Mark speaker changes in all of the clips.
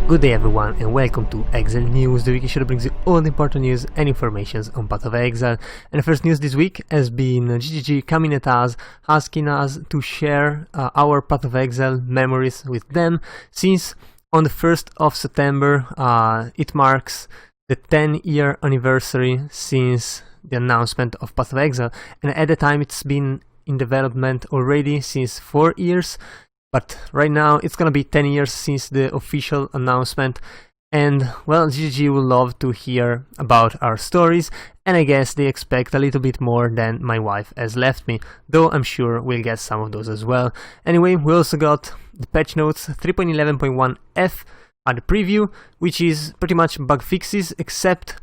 Speaker 1: Good day everyone and welcome to Exile News, the weekly show that brings you all the important news and informations on Path of Exile. And the first news this week has been GGG coming at us, asking us to share our Path of Exile memories with them, since on the 1st of September it marks the 10-year anniversary since the announcement of Path of Exile, and at the time it's been in development already since 4 years. But right now it's gonna be 10 years since the official announcement, and well, GG will love to hear about our stories, and I guess they expect a little bit more than my wife has left me, though I'm sure we'll get some of those as well. Anyway, we also got the patch notes 3.11.1f at the preview, which is pretty much bug fixes except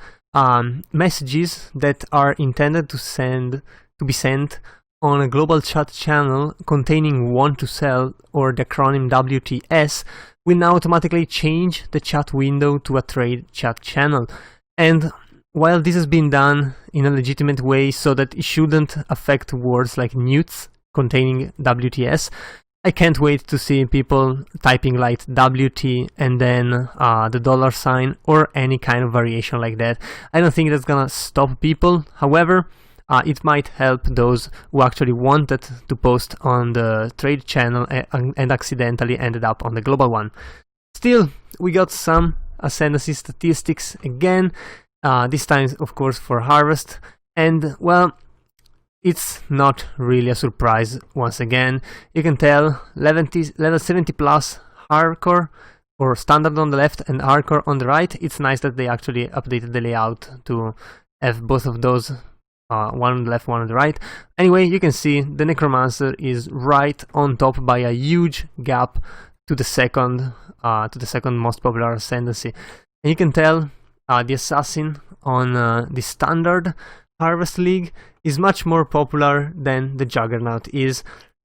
Speaker 1: messages that are intended to be sent on a global chat channel containing want to sell, or the acronym WTS, will now automatically change the chat window to a trade chat channel. And while this has been done in a legitimate way so that it shouldn't affect words like newts containing WTS, I can't wait to see people typing like WT and then the $sign or any kind of variation like that. I don't think that's gonna stop people. However, it might help those who actually wanted to post on the trade channel and accidentally ended up on the global one. Still, we got some ascendancy statistics again, this time of course for Harvest, and well, it's not really a surprise once again. You can tell level 70 plus hardcore or standard on the left and hardcore on the right. It's nice that they actually updated the layout to have both of those, one on the left, one on the right. Anyway, you can see the Necromancer is right on top by a huge gap to the second most popular ascendancy. And you can tell the Assassin on the standard Harvest League is much more popular than the Juggernaut is.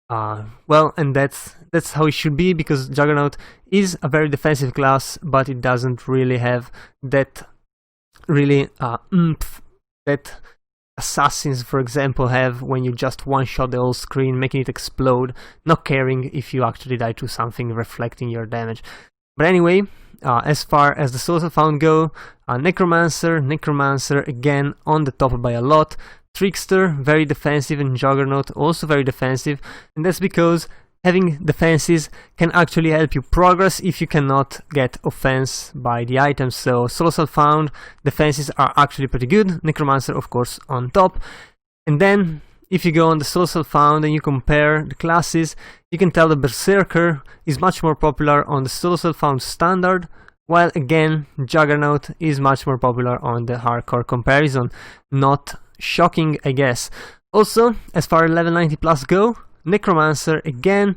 Speaker 1: Well, and that's how it should be, because Juggernaut is a very defensive class, but it doesn't really have that oomph that Assassins, for example, have when you just one-shot the whole screen, making it explode, not caring if you actually die to something reflecting your damage. But anyway, as far as the souls found go, Necromancer again on the top by a lot. Trickster, very defensive, and Juggernaut also very defensive, and that's because having defenses can actually help you progress if you cannot get offense by the items. So Soul Found defenses are actually pretty good, Necromancer of course on top. And then if you go on the Soul Found and you compare the classes, you can tell the Berserker is much more popular on the Soul Found standard, while again Juggernaut is much more popular on the hardcore comparison. Not shocking, I guess. Also, as far as level 90 plus go, Necromancer again,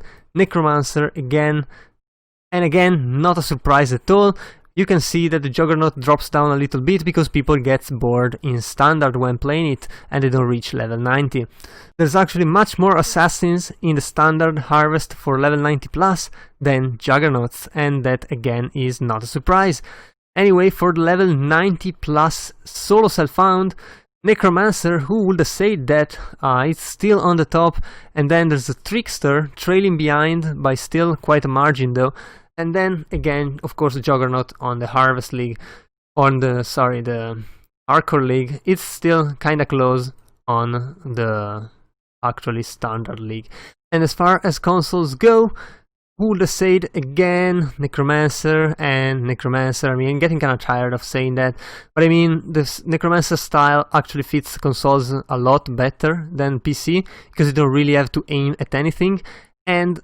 Speaker 1: and again, not a surprise at all. You can see that the Juggernaut drops down a little bit because people get bored in standard when playing it and they don't reach level 90. There's actually much more assassins in the standard Harvest for level 90 plus than Juggernauts, and that again is not a surprise. Anyway, for the level 90 plus solo self-found, Necromancer, who would have said that, it's still on the top, and then there's a Trickster trailing behind by still quite a margin though, and then again of course the Juggernaut on the Harvest League, the Hardcore League. It's still kinda close on the actually Standard League. And as far as consoles go, who would have said again Necromancer and Necromancer. I mean, I'm getting kind of tired of saying that, but I mean, this Necromancer style actually fits consoles a lot better than PC, because you don't really have to aim at anything, and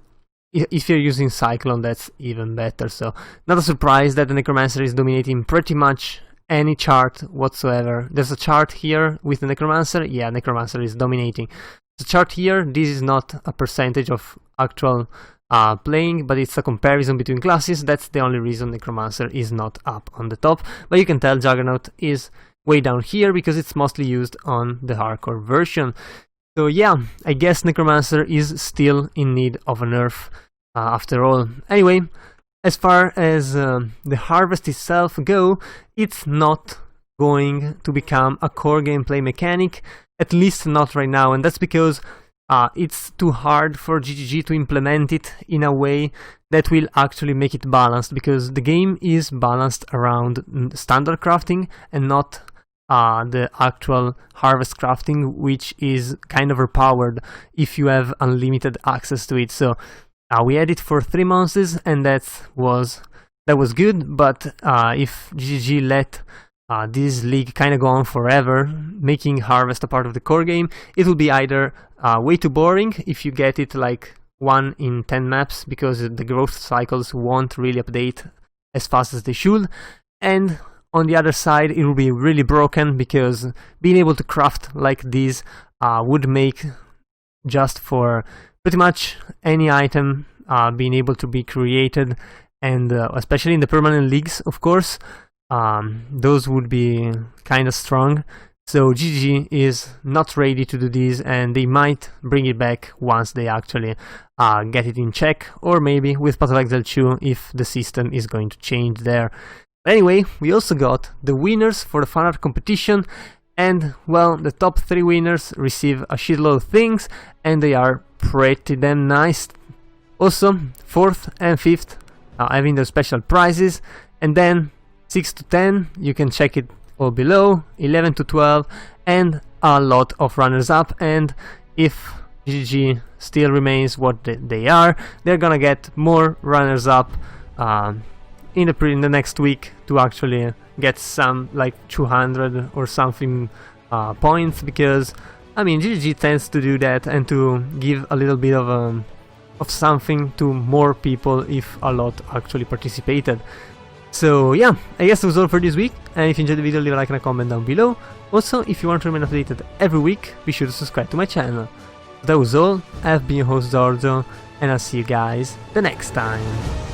Speaker 1: if you're using Cyclone, that's even better. So not a surprise that the Necromancer is dominating pretty much any chart whatsoever. There's a chart here with the Necromancer, yeah, Necromancer is dominating. The chart here, this is not a percentage of actual playing, but it's a comparison between classes. That's the only reason Necromancer is not up on the top, but you can tell Juggernaut is way down here because it's mostly used on the hardcore version. So yeah, I guess Necromancer is still in need of a nerf after all. Anyway, as far as the Harvest itself go, it's not going to become a core gameplay mechanic, at least not right now, and that's because it's too hard for GGG to implement it in a way that will actually make it balanced, because the game is balanced around standard crafting and not the actual harvest crafting, which is kind of overpowered if you have unlimited access to it. So we had it for 3 months, and that was good. But if GGG let this league kind of go on forever, making harvest a part of the core game, it will be either way too boring if you get it like 1 in 10 maps, because the growth cycles won't really update as fast as they should, and on the other side it will be really broken, because being able to craft like this would make just for pretty much any item being able to be created, and especially in the permanent leagues, of course, those would be kind of strong. So GGG is not ready to do this, and they might bring it back once they actually get it in check, or maybe with Path of Exile 2 if the system is going to change there. Anyway, we also got the winners for the Fanart competition, and well, the top 3 winners receive a shitload of things, and they are pretty damn nice. Also, 4th and 5th having their special prizes, and then 6 to 10, you can check it all below, 11 to 12, and a lot of runners-up. And if GGG still remains what they are, they're gonna get more runners-up in the next week to actually get some like 200 or something points, because I mean GGG tends to do that and to give a little bit of something to more people if a lot actually participated. So yeah, I guess that was all for this week, and if you enjoyed the video, leave a like and a comment down below. Also, if you want to remain updated every week, be sure to subscribe to my channel. That was all. I've been your host Zorzo, and I'll see you guys the next time.